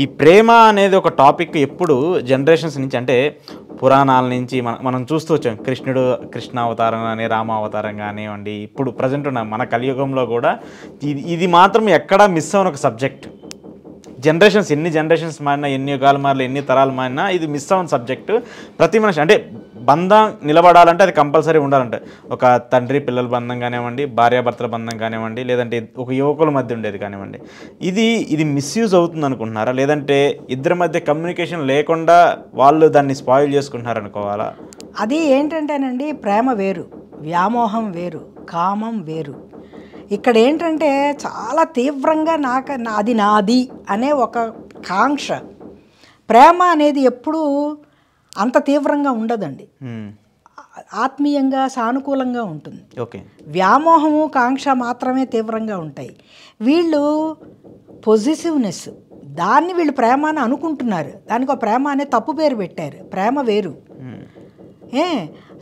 ఈ ప్రేమ అనేది ఒక టాపిక్ ఎప్పుడు జనరేషన్స్ నుంచి అంటే పురాణాల నుంచి మనం చూస్తూ వచ్చాం. కృష్ణ అవతారం కానీ, రామ అవతారం కానివ్వండి, ఇప్పుడు ప్రజెంట్ ఉన్న మన కలియుగంలో కూడా ఇది మాత్రం ఎక్కడా మిస్ అవ్వని ఒక సబ్జెక్ట్. ఎన్ని జనరేషన్స్ మారినా, ఎన్ని యుగాలు మారినా, ఎన్ని తరాలు మారినా ఇది మిస్ అవ్వని సబ్జెక్టు. ప్రతి మనిషి అంటే బంధం నిలబడాలంటే అది కంపల్సరీ ఉండాలంటే ఒక తండ్రి పిల్లల బంధం కానివ్వండి, భార్యాభర్తల బంధం కానివ్వండి, లేదంటే ఒక యువకుల మధ్య ఉండేది కానివ్వండి. ఇది మిస్యూజ్ అవుతుంది అనుకుంటున్నారా, లేదంటే ఇద్దరి మధ్య కమ్యూనికేషన్ లేకుండా వాళ్ళు దాన్ని స్పాయిల్ చేసుకుంటున్నారు అనుకోవాలా? అది ఏంటంటేనండి, ప్రేమ వేరు, వ్యామోహం వేరు, కామం వేరు. ఇక్కడ ఏంటంటే చాలా తీవ్రంగా అది నాది అనే ఒక కాంక్ష. ప్రేమ అనేది ఎప్పుడూ అంత తీవ్రంగా ఉండదండి, ఆత్మీయంగా సానుకూలంగా ఉంటుంది. ఓకే, వ్యామోహము కాంక్ష మాత్రమే తీవ్రంగా ఉంటాయి. వీళ్ళు పొజిటివ్నెస్, దాన్ని వీళ్ళు ప్రేమ అని అనుకుంటున్నారు. దానికి ఒక ప్రేమ అనే తప్పు పేరు పెట్టారు. ప్రేమ వేరు.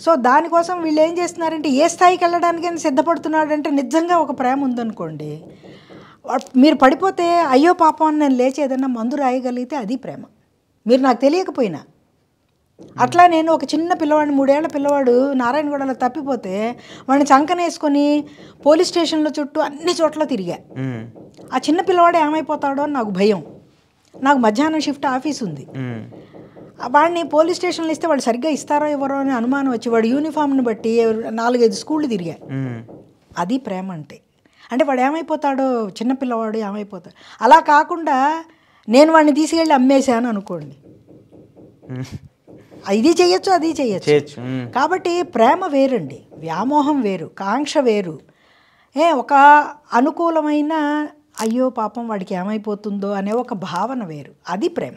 సో దానికోసం వీళ్ళు ఏం చేస్తున్నారంటే ఏ స్థాయికి వెళ్ళడానికైనా సిద్ధపడుతున్నాడంటే, నిజంగా ఒక ప్రేమ ఉందనుకోండి, మీరు పడిపోతే అయ్యో పాపం అని నేను లేచి ఏదైనా మందు రాయగలిగితే అది ప్రేమ, మీరు నాకు తెలియకపోయినా. అట్లా నేను ఒక చిన్న పిల్లవాడిని, 3 ఏళ్ల పిల్లవాడు నారాయణగూడలో తప్పిపోతే వాడిని చంకనేసుకొని పోలీస్ స్టేషన్ల చుట్టూ అన్ని చోట్ల తిరిగా. ఆ చిన్న పిల్లవాడు ఏమైపోతాడో అని నాకు భయం. నాకు మధ్యాహ్నం షిఫ్ట్ ఆఫీస్ ఉంది. వాడిని పోలీస్ స్టేషన్లో ఇస్తే వాళ్ళు సరిగ్గా ఇస్తారో ఇవ్వరో అని అనుమానం వచ్చి వాడు యూనిఫామ్ని బట్టి 4-5 స్కూళ్ళు తిరిగా. అది ప్రేమ అంటే వాడు ఏమైపోతాడో, చిన్నపిల్లవాడు ఏమైపోతాడు. అలా కాకుండా నేను వాడిని తీసుకెళ్ళి అమ్మేశాను అనుకోండి, ఇది చెయ్యొచ్చు, అది చెయ్యొచ్చు. కాబట్టి ప్రేమ వేరండి, వ్యామోహం వేరు, కాంక్ష వేరు. ఒక అనుకూలమైన అయ్యో పాపం వాడికి ఏమైపోతుందో అనే ఒక భావన వేరు, అది ప్రేమ.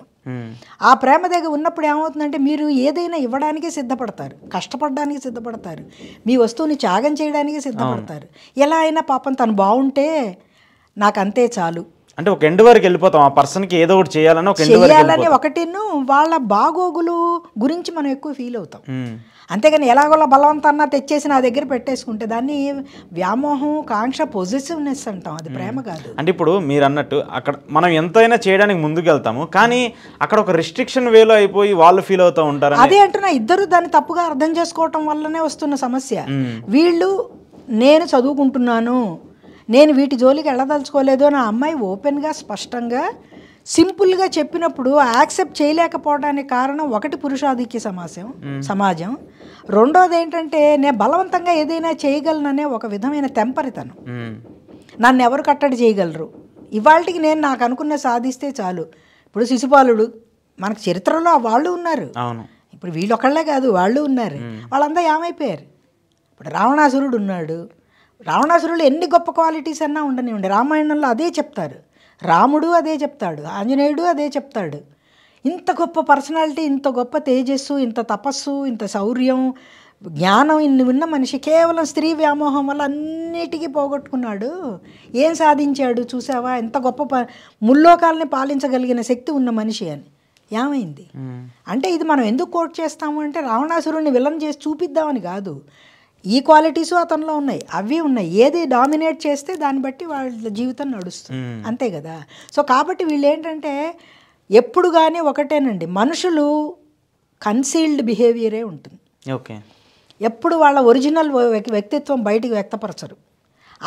ఆ ప్రేమ దగ్గర ఉన్నప్పుడు ఏమవుతుందంటే, మీరు ఏదైనా ఇవ్వడానికే సిద్ధపడతారు, కష్టపడడానికి సిద్ధపడతారు, మీ వస్తువుని త్యాగం చేయడానికి సిద్ధపడతారు. ఎలా అయినా పాపం తను బాగుంటే నాకు అంతే చాలు అంటే ఒక ఎండ్ వరకు వెళ్ళిపోతాం. ఆ పర్సన్కి ఏదో ఒకటి చేయాలని ఒకటిను వాళ్ళ బాగోగులు గురించి మనం ఎక్కువ ఫీల్ అవుతాం. అంతేగాని ఎలాగోలా బలవంతాన్నా తెచ్చేసి నా దగ్గర పెట్టేసుకుంటే దాన్ని వ్యామోహం, కాంక్ష, పొజిటివ్నెస్ అంటాం. అది ప్రేమ కాదు. అంటే ఇప్పుడు మీరు అన్నట్టు అక్కడ మనం ఎంతైనా చేయడానికి ముందుకు వెళ్తాము, కానీ అక్కడ ఒక రిస్ట్రిక్షన్ వేలో అయిపోయి వాళ్ళు ఫీల్ అవుతూ ఉంటారు. అదే అంటున్నా, ఇద్దరు దాన్ని తప్పుగా అర్థం చేసుకోవటం వల్లనే వస్తున్న సమస్య. వీళ్ళు నేను చదువుకుంటున్నాను, నేను వీటి జోలికి వెళ్ళదలుచుకోలేదు అని ఆ అమ్మాయి ఓపెన్గా స్పష్టంగా సింపుల్గా చెప్పినప్పుడు యాక్సెప్ట్ చేయలేకపోవడానికి కారణం ఒకటి పురుషాధిక్య సమాజం, రెండోది ఏంటంటే నేను బలవంతంగా ఏదైనా చేయగలననే ఒక విధమైన తెంపరితనం. నన్ను ఎవరు కట్టడి చేయగలరు, ఇవాళకి నేను నాకు అనుకున్న సాధిస్తే చాలు. ఇప్పుడు శిశుపాలుడు మనకు చరిత్రలో వాళ్ళు ఉన్నారు, ఇప్పుడు వీళ్ళొకళ్ళే కాదు వాళ్ళు ఉన్నారు. వాళ్ళంతా ఏమైపోయారు. ఇప్పుడు రావణాసురుడు ఉన్నాడు, రావణాసురుడు ఎన్ని గొప్ప క్వాలిటీస్ అన్నా ఉండనివ్వండి, రామాయణంలో అదే చెప్తారు, రాముడు అదే చెప్తాడు, ఆంజనేయుడు అదే చెప్తాడు. ఇంత గొప్ప పర్సనాలిటీ, ఇంత గొప్ప తేజస్సు, ఇంత తపస్సు, ఇంత శౌర్యం, జ్ఞానం ఇన్ని ఉన్న మనిషి కేవలం స్త్రీ వ్యామోహం వల్ల అన్నిటికీ పోగొట్టుకున్నాడు. ఏం సాధించాడు చూసావా, ఎంత గొప్ప ముల్లోకాలని పాలించగలిగిన శక్తి ఉన్న మనిషి అని. ఏమైంది అంటే, ఇది మనం ఎందుకు కోట్ చేస్తాము అంటే రావణాసురుడిని విలన్ చేసి చూపిద్దామని కాదు. ఈ క్వాలిటీసు అతనిలో ఉన్నాయి, అవి ఉన్నాయి. ఏది డామినేట్ చేస్తే దాన్ని బట్టి వాళ్ళ జీవితం నడుస్తుంది, అంతే కదా. సో కాబట్టి వీళ్ళు ఏంటంటే ఎప్పుడు కానీ ఒకటేనండి, మనుషులు కన్సీల్డ్ బిహేవియరే ఉంటుంది. ఓకే, ఎప్పుడు వాళ్ళ ఒరిజినల్ వ్యక్తిత్వం బయటికి వ్యక్తపరచరు.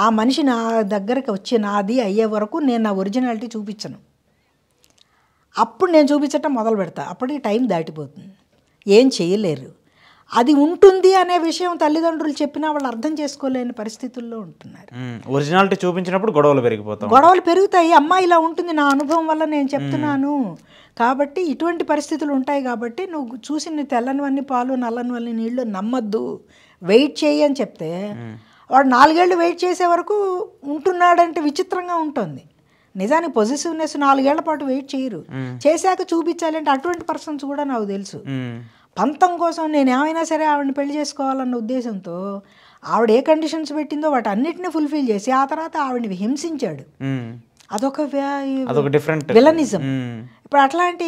ఆ మనిషి నా దగ్గరకు వచ్చి నాది అయ్యే వరకు నేను నా ఒరిజినాలిటీ చూపించను. అప్పుడు నేను చూపించటం మొదలు పెడతా, అప్పటికి టైం దాటిపోతుంది, ఏం చేయలేరు. అది ఉంటుంది అనే విషయం తల్లిదండ్రులు చెప్పినా వాళ్ళు అర్థం చేసుకోలేని పరిస్థితుల్లో ఉంటున్నారు. ఒరిజినాలిటీ చూపించినప్పుడు గొడవలు పెరుగుతాయి. అమ్మ ఇలా ఉంటుంది, నా అనుభవం వల్ల నేను చెప్తున్నాను కాబట్టి ఇటువంటి పరిస్థితులు ఉంటాయి. కాబట్టి నువ్వు చూసిన తెల్లనివన్నీ పాలు, నల్లనివన్నీ నీళ్ళు నమ్మద్దు, వెయిట్ చేయి అని చెప్తే వాడు 4 ఏళ్ళు వెయిట్ చేసే వరకు ఉంటున్నాడంటే విచిత్రంగా ఉంటుంది. నిజానికి పొజిటివ్నెస్ 4 ఏళ్ల పాటు వెయిట్ చేయరు, చేశాక చూపించాలంటే అటువంటి పర్సన్స్ కూడా నాకు తెలుసు. పంతం కోసం నేను ఏమైనా సరే ఆవిడని పెళ్లి చేసుకోవాలన్న ఉద్దేశంతో ఆవిడ ఏ కండిషన్స్ పెట్టిందో వాటి అన్నిటిని ఫుల్ఫిల్ చేసి ఆ తర్వాత ఆవిడని హింసించాడు. అదొక డిఫరెంట్ విలనిజం. ఇప్పుడు అట్లాంటి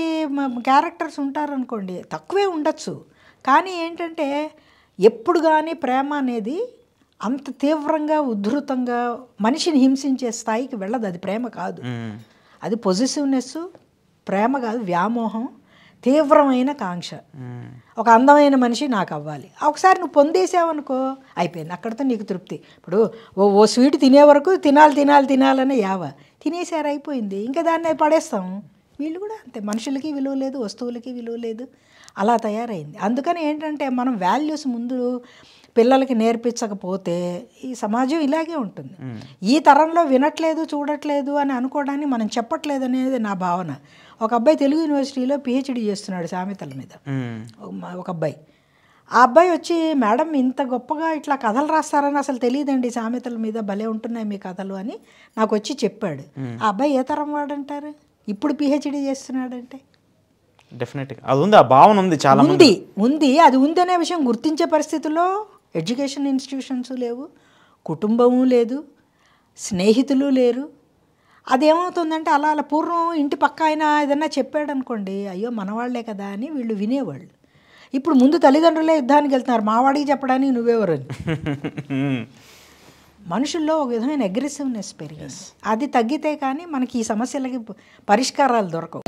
క్యారెక్టర్స్ ఉంటారనుకోండి, తక్కువే ఉండొచ్చు, కానీ ఏంటంటే ఎప్పుడు కానీ ప్రేమ అనేది అంత తీవ్రంగా ఉద్ధృతంగా మనిషిని హింసించే స్థాయికి వెళ్ళదు. అది ప్రేమ కాదు, అది పొజిటివ్నెస్, ప్రేమ కాదు, వ్యామోహం, తీవ్రమైన కాంక్ష. ఒక అందమైన మనిషి నాకు అవ్వాలి. ఒకసారి నువ్వు పొందేసావనుకో అయిపోయింది, అక్కడితో నీకు తృప్తి. ఇప్పుడు ఓ స్వీట్ తినే వరకు తినాలని యావ తినేసారు, అయిపోయింది, ఇంకా దాన్ని పడేస్తాం. వీళ్ళు కూడా అంతే, మనుషులకి విలువ లేదు, వస్తువులకి విలువ లేదు, అలా తయారైంది. అందుకని ఏంటంటే మనం వాల్యూస్ ముందు పిల్లలకి నేర్పించకపోతే ఈ సమాజం ఇలాగే ఉంటుంది. ఈ తరంలో వినట్లేదు, చూడట్లేదు అని అనుకోవడాన్ని మనం చెప్పట్లేదు అనేది నా భావన. ఒక అబ్బాయి తెలుగు యూనివర్సిటీలో పిహెచ్డి చేస్తున్నాడు సామెతల మీద, ఒక అబ్బాయి. ఆ అబ్బాయి వచ్చి, మేడం ఇంత గొప్పగా ఇట్లా కథలు రాస్తారని అసలు తెలియదండి, సామెతల మీద భలే ఉంటున్నాయి మీ కథలు అని నాకు వచ్చి చెప్పాడు. ఆ అబ్బాయి ఏ తరం వాడంటారు? ఇప్పుడు పిహెచ్డి చేస్తున్నాడంటే డెఫినెట్గా అది ఉంది, ఆ భావన ఉంది, చాలా ఉంది. అది ఉందనే విషయం గుర్తించే పరిస్థితుల్లో ఎడ్యుకేషన్ ఇన్స్టిట్యూషన్స్ లేవు, కుటుంబము లేదు, స్నేహితులు లేరు. అదేమవుతుందంటే అలా పూర్వం ఇంటి పక్క ఆయన ఏదన్నా చెప్పాడు అనుకోండి, అయ్యో మనవాళ్లే కదా అని వీళ్ళు వినేవాళ్ళు. ఇప్పుడు ముందు తల్లిదండ్రులే యుద్ధానికి వెళ్తున్నారు, మావాడికి చెప్పడానికి నువ్వెవరని. మనుషుల్లో ఒక విధమైన అగ్రెసివ్నెస్ పెరిగింది. అది తగ్గితే కానీ మనకి ఈ సమస్యలకి పరిష్కారాలు దొరకవు.